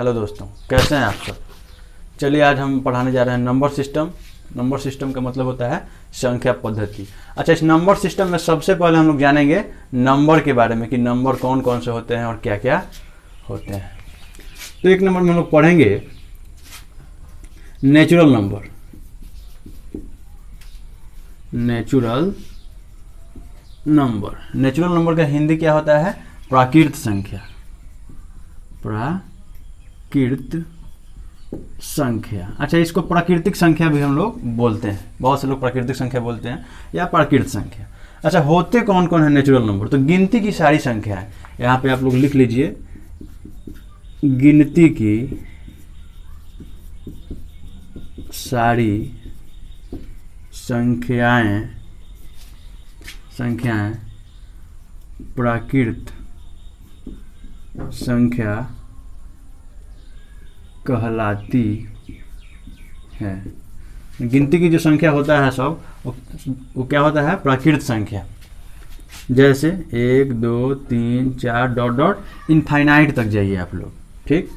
Hello दोस्तों, कैसे हैं आप सब। चलिए आज हम पढ़ाने जा रहे हैं नंबर सिस्टम। नंबर सिस्टम का मतलब होता है संख्या पद्धति। अच्छा, इस नंबर सिस्टम में सबसे पहले हम लोग जानेंगे नंबर के बारे में कि नंबर कौन कौन से होते हैं और क्या क्या होते हैं। तो एक नंबर में हम लोग पढ़ेंगे नेचुरल नंबर। नेचुरल नंबर का हिंदी क्या होता है? प्राकृत संख्या। प्राकृत संख्या। अच्छा, इसको प्राकृतिक संख्या भी हम लोग बोलते हैं। बहुत से लोग प्राकृतिक संख्या बोलते हैं या प्राकृत संख्या। अच्छा, होते कौन कौन है नेचुरल नंबर? तो गिनती की सारी संख्या है। यहाँ पे आप लोग लिख लीजिए, गिनती की सारी संख्याएं प्राकृत संख्या कहलाती है। गिनती की जो संख्या होता है सब वो क्या होता है? प्राकृत संख्या। जैसे 1 2 3 4 डॉट डॉट इनफाइनाइट तक जाइए आप लोग। ठीक,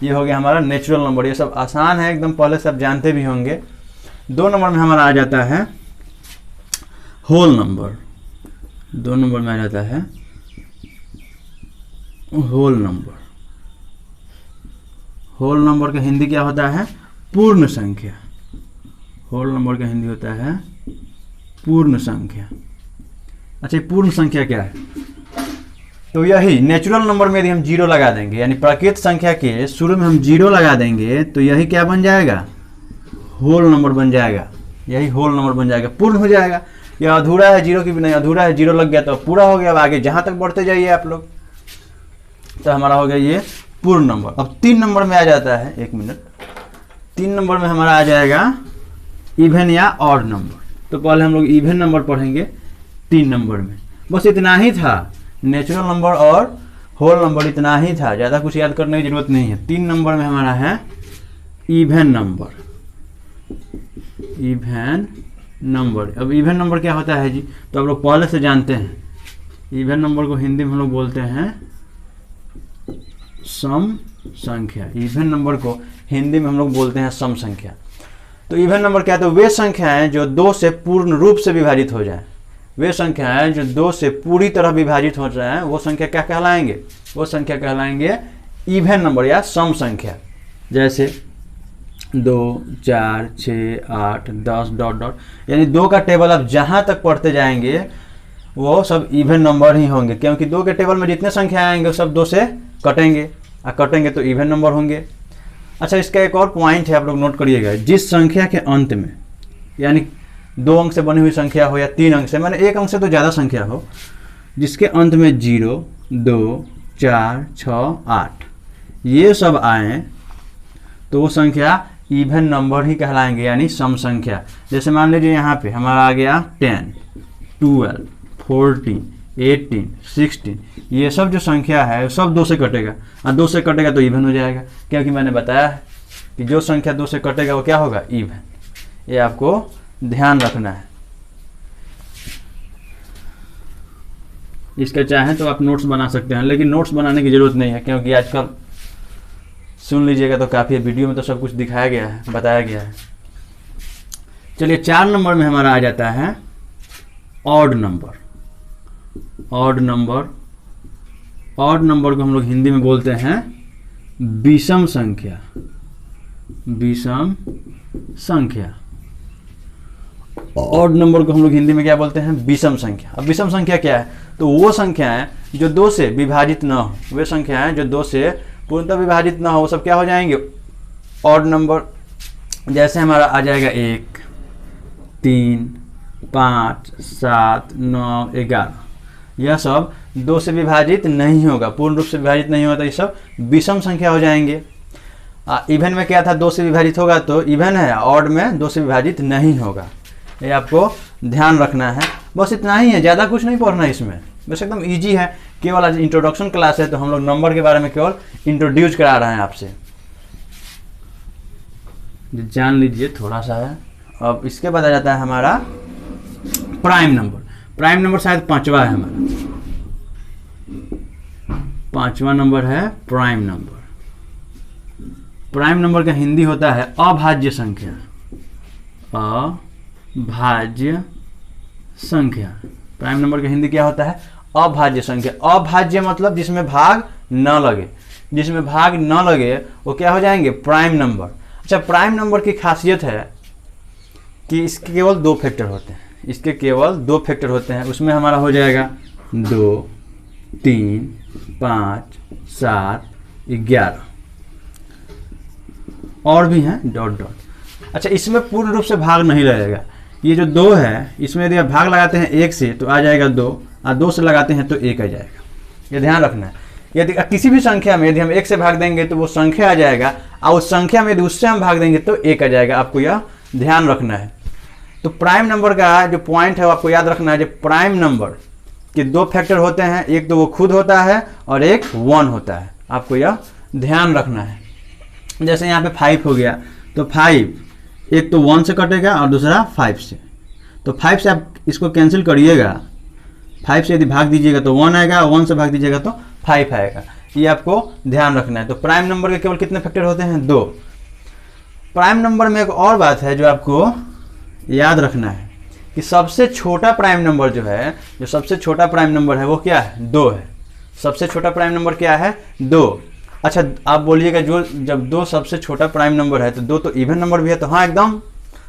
ये हो गया हमारा नेचुरल नंबर। ये सब आसान है एकदम, पहले से आप जानते भी होंगे। 2 नंबर में हमारा आ जाता है होल नंबर। 2 नंबर में आ जाता है होल नंबर। होल नंबर का हिंदी क्या होता है? पूर्ण संख्या। होल नंबर का हिंदी होता है पूर्ण संख्या। अच्छा, पूर्ण संख्या क्या है? तो यही नेचुरल नंबर में यदि हम 0 लगा देंगे, यानी प्राकृत संख्या के शुरू में हम 0 लगा देंगे, तो यही क्या बन जाएगा? होल नंबर बन जाएगा। यही होल नंबर बन जाएगा, पूर्ण हो जाएगा। यह अधूरा है 0 की भी नहीं, अधूरा है 0 लग गया तो पूरा हो गया। अब आगे जहां तक बढ़ते जाइए आप लोग, तो हमारा हो गया ये पूर्ण नंबर। अब 3 नंबर में आ जाता है, 1 मिनट, 3 नंबर में हमारा आ जाएगा इवन या ऑड नंबर। तो पहले हम लोग इवन नंबर पढ़ेंगे 3 नंबर में। बस इतना ही था, नेचुरल नंबर और होल नंबर इतना ही था, ज़्यादा कुछ याद करने की जरूरत नहीं है। 3 नंबर में हमारा है इवन नंबर। Even number. अब इवन नंबर क्या होता है जी? तो आप लोग पहले से जानते हैं। इवन नंबर को हिंदी में हम लोग बोलते हैं सम संख्या। इवन नंबर को हिंदी में हम लोग बोलते हैं सम संख्या। तो इवन नंबर क्या है? तो वे संख्याएं जो 2 से पूर्ण रूप से विभाजित हो जाएं। वे संख्याएं जो 2 से पूरी तरह विभाजित हो जाएं, वो संख्या क्या कहलाएंगे? वो संख्या कहलाएंगे इवन नंबर या सम संख्या। जैसे 2 4 6 8 10 डॉट डॉट, यानी 2 का टेबल आप जहां तक पढ़ते जाएंगे वो सब इवन नंबर ही होंगे, क्योंकि 2 के टेबल में जितने संख्या आएंगे सब 2 से कटेंगे, और कटेंगे तो इवन नंबर होंगे। अच्छा, इसका एक और पॉइंट है, आप लोग नोट करिएगा। जिस संख्या के अंत में, यानी 2 अंक से बनी हुई संख्या हो या 3 अंक से, मैंने 1 अंक से तो ज़्यादा संख्या हो, जिसके अंत में 0 2 4 6 8 ये सब आए, तो वो संख्या इवन नंबर ही कहलाएंगे, यानी सम संख्या। जैसे मान लीजिए यहाँ पे हमारा आ गया 10 12 14 18 16, ये सब जो संख्या है सब 2 से कटेगा, और 2 से कटेगा तो इवन हो जाएगा, क्योंकि मैंने बताया है कि जो संख्या 2 से कटेगा वो क्या होगा? इवन। ये आपको ध्यान रखना है। इसका चाहे तो आप नोट्स बना सकते हैं, लेकिन नोट्स बनाने की जरूरत नहीं है, क्योंकि आजकल सुन लीजिएगा तो काफ़ी वीडियो में तो सब कुछ दिखाया गया है, बताया गया है। चलिए 4 नंबर में हमारा आ जाता है odd number. Odd number. Odd number को हम लोग हिंदी में बोलते हैं विषम संख्या। विषम संख्या। ऑड नंबर को हम लोग हिंदी में क्या बोलते हैं? विषम संख्या। अब विषम संख्या क्या है? तो वो संख्याएं जो 2 से विभाजित न हो, वे संख्याएं जो 2 से पूर्णतः विभाजित ना हो, वो सब क्या हो जाएंगे? Odd number. जैसे हमारा आ जाएगा 1 3 5 7 9 11, यह सब 2 से विभाजित नहीं होगा, पूर्ण रूप से विभाजित नहीं होगा, तो ये सब विषम संख्या हो जाएंगे। इवन में क्या था? 2 से विभाजित होगा तो इवन है, ऑड में 2 से विभाजित नहीं होगा। ये आपको ध्यान रखना है। बस इतना ही है, ज़्यादा कुछ नहीं पढ़ना है इसमें, बस एकदम ईजी है। केवल आज इंट्रोडक्शन क्लास है, तो हम लोग नंबर के बारे में केवल इंट्रोड्यूस करा रहे हैं आपसे, जान लीजिए थोड़ा सा है। अब इसके बाद आ जाता है हमारा प्राइम नंबर। प्राइम नंबर शायद 5वां है हमारा, 5वां नंबर है प्राइम नंबर। प्राइम नंबर का हिंदी होता है अभाज्य संख्या। अभाज्य संख्या, प्राइम नंबर का हिंदी क्या होता है? अभाज्य संख्या। अभाज्य मतलब जिसमें भाग न लगे, जिसमें भाग न लगे वो क्या हो जाएंगे? Prime number. अच्छा, प्राइम नंबर की खासियत है कि इसके केवल 2 फैक्टर होते हैं, इसके केवल 2 फैक्टर होते हैं। उसमें हमारा हो जाएगा 2, 3, 5, 7, 11 और भी हैं डॉट डॉट। अच्छा, इसमें पूर्ण रूप से भाग नहीं लगेगा। ये जो 2 है इसमें यदि आप भाग लगाते हैं 1 से तो आ जाएगा 2, और 2 से लगाते हैं तो 1 आ जाएगा। ये ध्यान रखना है। यदि किसी भी संख्या में यदि हम 1 से भाग देंगे तो वो संख्या आ जाएगा, और उस संख्या में यदि उससे हम भाग देंगे तो 1 आ जाएगा। आपको यह ध्यान रखना है। तो प्राइम नंबर का जो पॉइंट है वो आपको याद रखना है। जो प्राइम नंबर के 2 फैक्टर होते हैं, एक तो वो खुद होता है और एक 1 होता है। आपको यह ध्यान रखना है। जैसे यहाँ पे 5 हो गया तो 5 एक तो 1 से कटेगा और दूसरा 5 से। तो 5 से आप इसको कैंसिल करिएगा, 5 से यदि भाग दीजिएगा तो 1 आएगा, 1 से भाग दीजिएगा तो 5 आएगा। ये आपको ध्यान रखना है। तो प्राइम नंबर के केवल कितने फैक्टर होते हैं? 2। प्राइम नंबर में एक और बात है जो आपको याद रखना है कि सबसे छोटा प्राइम नंबर जो है, जो सबसे छोटा प्राइम नंबर है वो क्या है? 2 है। सबसे छोटा प्राइम नंबर क्या है? 2। अच्छा, आप बोलिएगा जो जब 2 सबसे छोटा प्राइम नंबर है तो 2 तो इवन नंबर भी है। तो हाँ, एकदम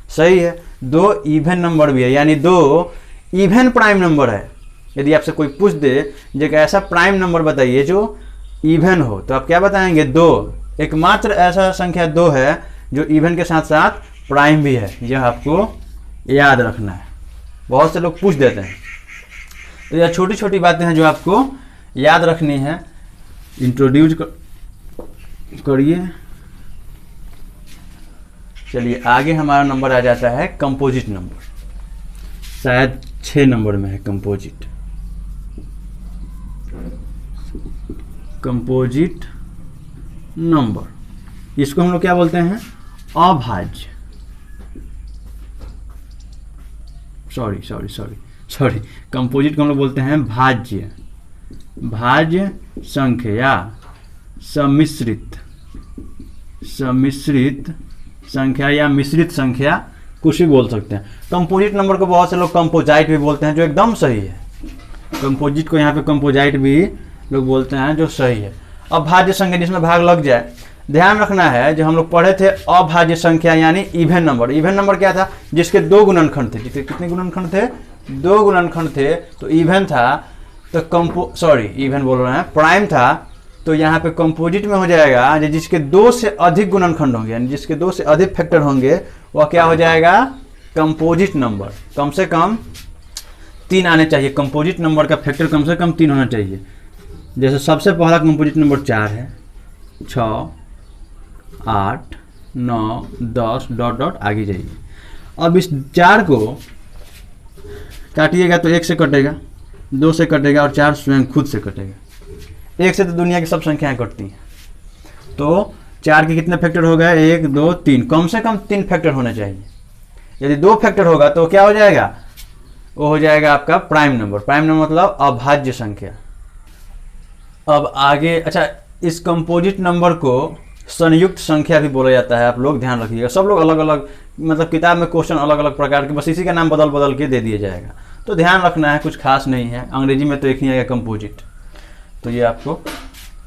सही है, 2 इवन नंबर भी है, यानी 2 इवन प्राइम नंबर है। यदि आपसे कोई पूछ दे जो एक ऐसा प्राइम नंबर बताइए जो इवन हो, तो आप क्या बताएंगे? 2। एकमात्र ऐसा संख्या 2 है जो इवन के साथ साथ प्राइम भी है। यह आपको याद रखना है। बहुत से लोग पूछ देते हैं। तो यह छोटी छोटी बातें हैं जो आपको याद रखनी है। इंट्रोड्यूस करिए। चलिए आगे हमारा नंबर आ जाता है कंपोजिट नंबर। शायद 6 नंबर में है कंपोजिट। कंपोजिट नंबर, इसको हम लोग क्या बोलते हैं? अभाज्य। सॉरी, कंपोजिट को हम लोग बोलते हैं भाज्य। भाज्य संख्या, सम्मिश्रित संख्या या मिश्रित संख्या, कुछ भी बोल सकते हैं। कंपोजिट नंबर को बहुत से लोग कंपोजाइट भी बोलते हैं, जो एकदम सही है। कंपोजिट को यहाँ पे कंपोजाइट भी लोग बोलते हैं, जो सही है। अभाज्य संख्या जिसमें भाग लग जाए। ध्यान रखना है, जो हम लोग पढ़े थे अभाज्य संख्या यानी इवन नंबर। इवन नंबर क्या था? जिसके 2 गुणनखंड थे। जिसके कितने गुणनखंड थे? 2 गुणनखंड थे, तो इवन था। तो इवन बोल रहे हैं, प्राइम था। तो यहाँ पे कंपोजिट में हो जाएगा जिसके 2 से अधिक गुणनखंड होंगे, यानी जिसके 2 से अधिक फैक्टर होंगे, वह क्या हो जाएगा? Composite number. कम से कम 3 आने चाहिए। कंपोजिट नंबर का फैक्टर कम से कम 3 होना चाहिए। जैसे सबसे पहला कंपोजिट नंबर 4 है, 6, 8, 9, 10 डॉट डॉट आगे जाइए। अब इस 4 को काटिएगा तो 1 से कटेगा, 2 से कटेगा और 4 स्वयं खुद से कटेगा। 1 से तो दुनिया की सब संख्याएं कटती हैं। तो 4 के कितने फैक्टर हो गए? 1, 2, 3। कम से कम 3 फैक्टर होने चाहिए। यदि 2 फैक्टर होगा तो क्या हो जाएगा? वो हो जाएगा आपका प्राइम नंबर। प्राइम नंबर मतलब अभाज्य संख्या। अब आगे, अच्छा, इस कंपोजिट नंबर को संयुक्त संख्या भी बोला जाता है। आप लोग ध्यान रखिएगा। सब लोग अलग अलग, मतलब किताब में क्वेश्चन अलग अलग प्रकार के, बस इसी का नाम बदल बदल के दे दिया जाएगा। तो ध्यान रखना है, कुछ खास नहीं है। अंग्रेजी में तो एक ही आएगा कंपोजिट। तो ये आपको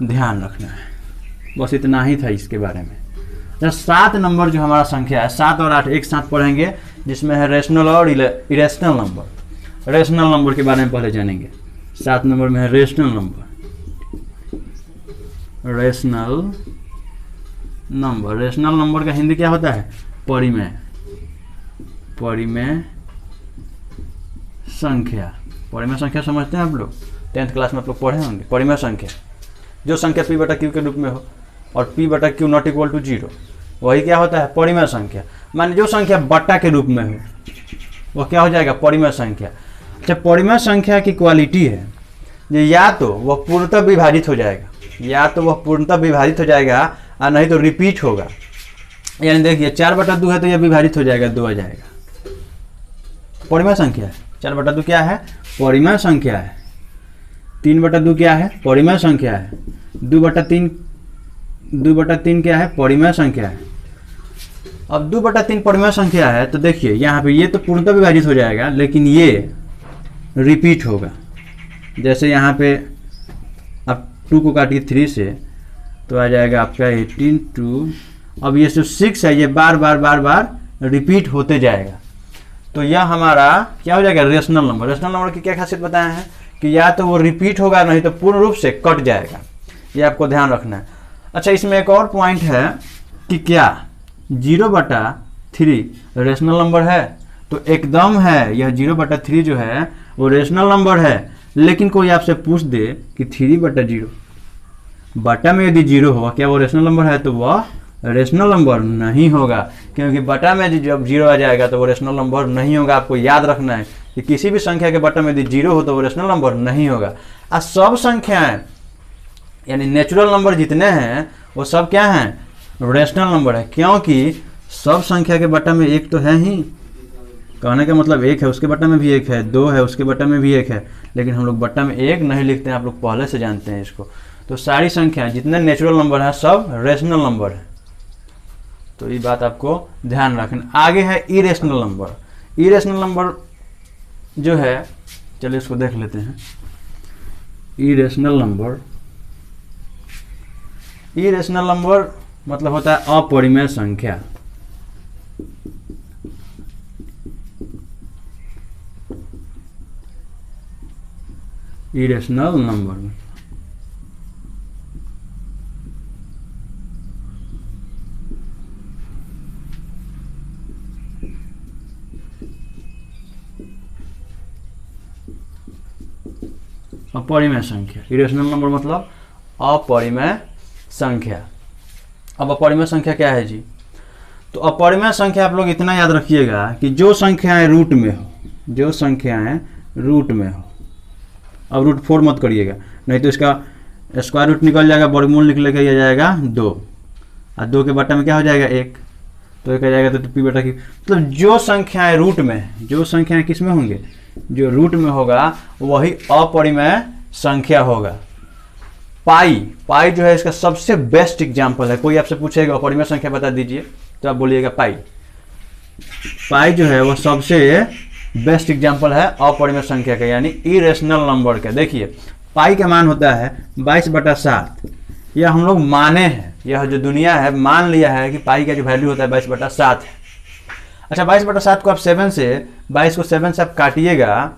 ध्यान रखना है। बस इतना ही था इसके बारे में। 7 नंबर जो हमारा संख्या है, 7 और 8 एक साथ पढ़ेंगे, जिसमें है रेशनल और इरेशनल नंबर। रेशनल नंबर के बारे में पहले जानेंगे। 7 नंबर में है रेशनल नंबर। रेशनल नंबर का हिंदी क्या होता है? परिमेय। परिमेय संख्या। परिमेय संख्या समझते हैं आप लोग? 10th क्लास में आप लोग पढ़े होंगे। परिमेय संख्या जो संख्या p/q के रूप में हो और p/q नॉट इक्वल टू 0, वही क्या होता है? परिमेय संख्या। माने जो संख्या बट्टा के रूप में हो वह क्या हो जाएगा? परिमेय संख्या। अच्छा, परिमेय संख्या की क्वालिटी है या तो वह पूर्णतः विभाजित हो जाएगा, और नहीं तो रिपीट होगा। यानी देखिए 4/2 है तो यह विभाजित हो जाएगा, 2 आ जाएगा। परिमेय संख्या है। 4/2 क्या है? परिमेय संख्या है। 3/2 क्या है? परिमेय संख्या है। 2/3 2/3 क्या है, परिमेय संख्या है। अब 2/3 परिमेय संख्या है तो देखिए यहाँ पे ये तो पूर्णतः विभाजित हो जाएगा, लेकिन ये रिपीट होगा। जैसे यहाँ पे आप 2 को काटिए 3 से तो आ जाएगा आपका 18 2। अब ये जो 6 है ये बार बार रिपीट होते जाएगा, तो यह हमारा क्या हो जाएगा, रेशनल नंबर। रेशनल नंबर की क्या खासियत बताया है कि या तो वो रिपीट होगा, नहीं तो पूर्ण रूप से कट जाएगा, ये आपको ध्यान रखना है। अच्छा, इसमें एक और पॉइंट है कि क्या 0/3 रेशनल नंबर है, तो एकदम है, यह 0/3 जो है वो रेशनल नंबर है। लेकिन कोई आपसे पूछ दे कि 3/0 बटा में यदि 0 होगा, क्या वो रेशनल नंबर है, तो वह रेशनल नंबर नहीं होगा, क्योंकि बटा में जब 0 आ जाएगा तो वो रेशनल नंबर नहीं होगा। आपको याद रखना है कि किसी भी संख्या के बटा में यदि 0 हो तो वो रेशनल नंबर नहीं होगा। और सब संख्याएं यानी नेचुरल नंबर जितने हैं वो सब क्या हैं, रेशनल नंबर है, क्योंकि सब संख्या के बटा में 1 तो है ही। कहने का मतलब 1 है उसके बटा में भी 1 है, 2 है उसके बटा में भी 1 है, लेकिन हम लोग बटा में 1 नहीं लिखते हैं, आप लोग पहले से जानते हैं इसको। तो सारी संख्याएं जितने नेचुरल नंबर है सब रेशनल नंबर है, तो ये बात आपको ध्यान रखना। आगे है इरेशनल नंबर। इरेशनल नंबर जो है, चलिए इसको देख लेते हैं। इरेशनल नंबर, इरेशनल नंबर मतलब होता है अपरिमेय संख्या। इरेशनल नंबर अपरिमेय संख्या। इरेशनल नंबर मतलब अपरिमेय संख्या। अब अपरिमेय संख्या क्या है जी, तो अपरिमेय संख्या आप लोग इतना याद रखिएगा कि जो संख्याएं रूट में हो, जो संख्याएं रूट में हो, अब रूट 4 मत करिएगा, नहीं तो इसका स्क्वायर रूट निकल जाएगा, वर्गमूल निकल के आ जाएगा 2, और 2 के बटा में क्या हो जाएगा 1, तो 1 आ जाएगा तो p/q। मतलब जो संख्याएं रूट में, जो संख्याएं किस में होंगे, जो रूट में होगा वही अपरिमेय संख्या होगा। पाई जो है इसका सबसे बेस्ट एग्जाम्पल है। कोई आपसे पूछेगा अपरिमेय संख्या बता दीजिए तो आप बोलिएगा पाई जो है वो सबसे बेस्ट एग्जाम्पल है अपरिमेय संख्या का, यानी इरेशनल नंबर का। देखिए पाई का मान होता है 22/7। यह हम लोग माने हैं, यह जो दुनिया है मान लिया है कि पाई का जो वैल्यू होता है 22/7 है। अच्छा, 22/7 को आप 7 से 22 को 7 से आप काटिएगा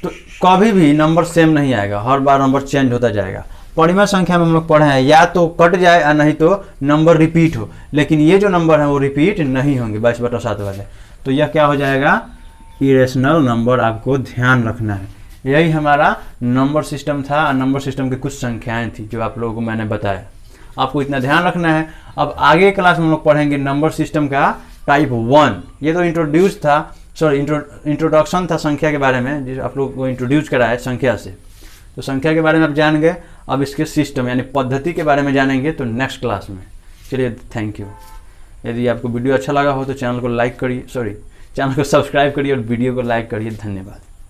तो कभी भी नंबर सेम नहीं आएगा, हर बार नंबर चेंज होता जाएगा। परिमेय संख्या में हम लोग पढ़े हैं या तो कट जाए या नहीं तो नंबर रिपीट हो, लेकिन ये जो नंबर है वो रिपीट नहीं होंगे 22/7 वाले, तो यह क्या हो जाएगा, इरेशनल नंबर। आपको ध्यान रखना है। यही हमारा नंबर सिस्टम था, नंबर सिस्टम की कुछ संख्याएं थी जो आप लोगों को मैंने बताया। आपको इतना ध्यान रखना है। अब आगे क्लास में हम लोग पढ़ेंगे नंबर सिस्टम का टाइप 1। ये तो इंट्रोड्यूस था, सॉरी इंट्रोडक्शन था संख्या के बारे में, जिस आप लोग को इंट्रोड्यूस करा है संख्या से। तो संख्या के बारे में आप जान गए, अब इसके सिस्टम यानी पद्धति के बारे में जानेंगे तो नेक्स्ट क्लास में। चलिए, थैंक यू। यदि आपको वीडियो अच्छा लगा हो तो चैनल को लाइक करिए, चैनल को सब्सक्राइब करिए और वीडियो को लाइक करिए। धन्यवाद।